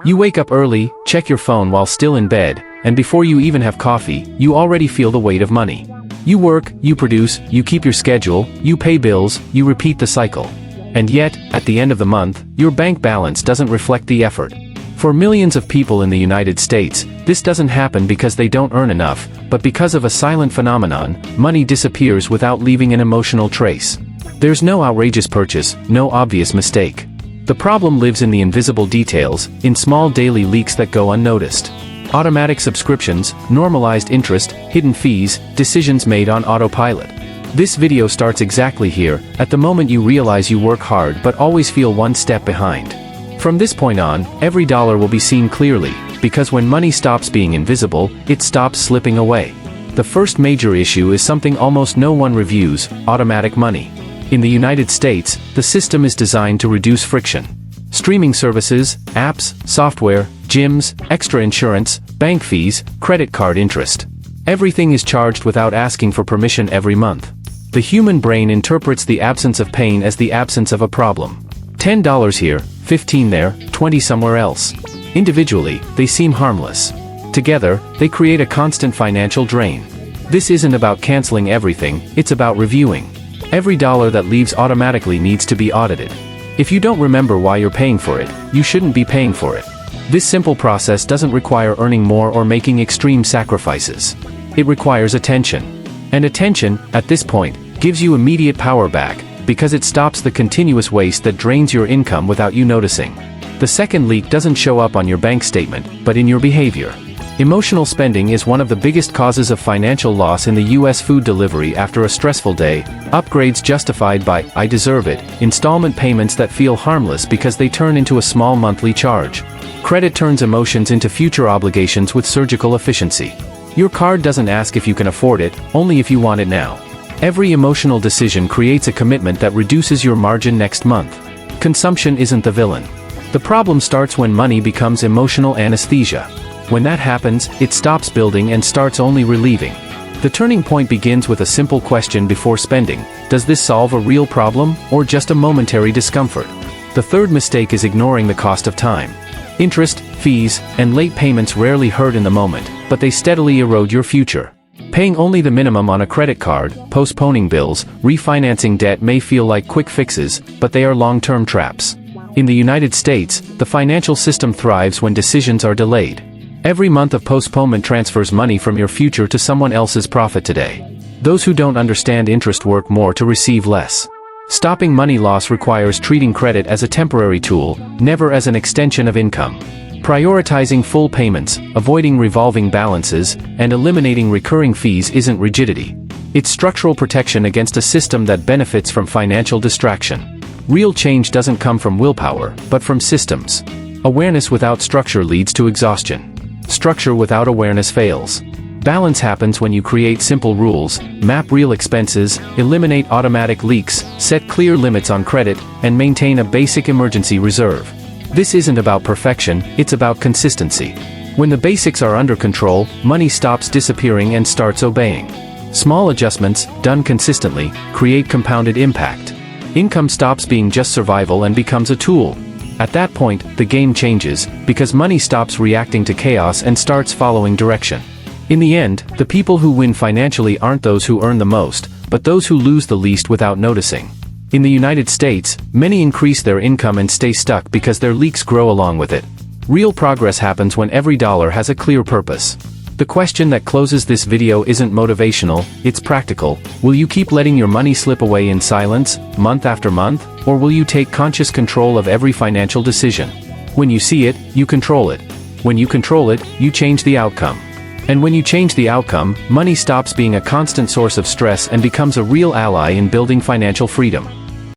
You wake up early, check your phone while still in bed, and before you even have coffee, you already feel the weight of money. You work, you produce, you keep your schedule, you pay bills, you repeat the cycle. And yet, at the end of the month, your bank balance doesn't reflect the effort. For millions of people in the United States, this doesn't happen because they don't earn enough, but because of a silent phenomenon: money disappears without leaving an emotional trace. There's no outrageous purchase, no obvious mistake. The problem lives in the invisible details, in small daily leaks that go unnoticed. Automatic subscriptions, normalized interest, hidden fees, decisions made on autopilot. This video starts exactly here, at the moment you realize you work hard but always feel one step behind. From this point on, every dollar will be seen clearly, because when money stops being invisible, it stops slipping away. The first major issue is something almost no one reviews: automatic money. In the United States, the system is designed to reduce friction. Streaming services, apps, software, gyms, extra insurance, bank fees, credit card interest. Everything is charged without asking for permission every month. The human brain interprets the absence of pain as the absence of a problem. $10 here, $15 there, $20 somewhere else. Individually, they seem harmless. Together, they create a constant financial drain. This isn't about canceling everything, it's about reviewing. Every dollar that leaves automatically needs to be audited. If you don't remember why you're paying for it, you shouldn't be paying for it. This simple process doesn't require earning more or making extreme sacrifices. It requires attention. And attention, at this point, gives you immediate power back, because it stops the continuous waste that drains your income without you noticing. The second leak doesn't show up on your bank statement, but in your behavior. Emotional spending is one of the biggest causes of financial loss in the US food delivery after a stressful day, upgrades justified by "I deserve it," installment payments that feel harmless because they turn into a small monthly charge. Credit turns emotions into future obligations with surgical efficiency. Your card doesn't ask if you can afford it, only if you want it now. Every emotional decision creates a commitment that reduces your margin next month. Consumption isn't the villain. The problem starts when money becomes emotional anesthesia. When that happens, it stops building and starts only relieving. The turning point begins with a simple question before spending: does this solve a real problem, or just a momentary discomfort? The third mistake is ignoring the cost of time. Interest, fees, and late payments rarely hurt in the moment, but they steadily erode your future. Paying only the minimum on a credit card, postponing bills, refinancing debt may feel like quick fixes, but they are long-term traps. In the United States, the financial system thrives when decisions are delayed. Every month of postponement transfers money from your future to someone else's profit today. Those who don't understand interest work more to receive less. Stopping money loss requires treating credit as a temporary tool, never as an extension of income. Prioritizing full payments, avoiding revolving balances, and eliminating recurring fees isn't rigidity. It's structural protection against a system that benefits from financial distraction. Real change doesn't come from willpower, but from systems. Awareness without structure leads to exhaustion. Structure without awareness fails. Balance happens when you create simple rules, map real expenses, eliminate automatic leaks, set clear limits on credit, and maintain a basic emergency reserve. This isn't about perfection, it's about consistency. When the basics are under control, money stops disappearing and starts obeying. Small adjustments, done consistently, create compounded impact. Income stops being just survival and becomes a tool. At that point, the game changes, because money stops reacting to chaos and starts following direction. In the end, the people who win financially aren't those who earn the most, but those who lose the least without noticing. In the United States, many increase their income and stay stuck because their leaks grow along with it. Real progress happens when every dollar has a clear purpose. The question that closes this video isn't motivational, it's practical. Will you keep letting your money slip away in silence, month after month, or will you take conscious control of every financial decision? When you see it, you control it. When you control it, you change the outcome. And when you change the outcome, money stops being a constant source of stress and becomes a real ally in building financial freedom.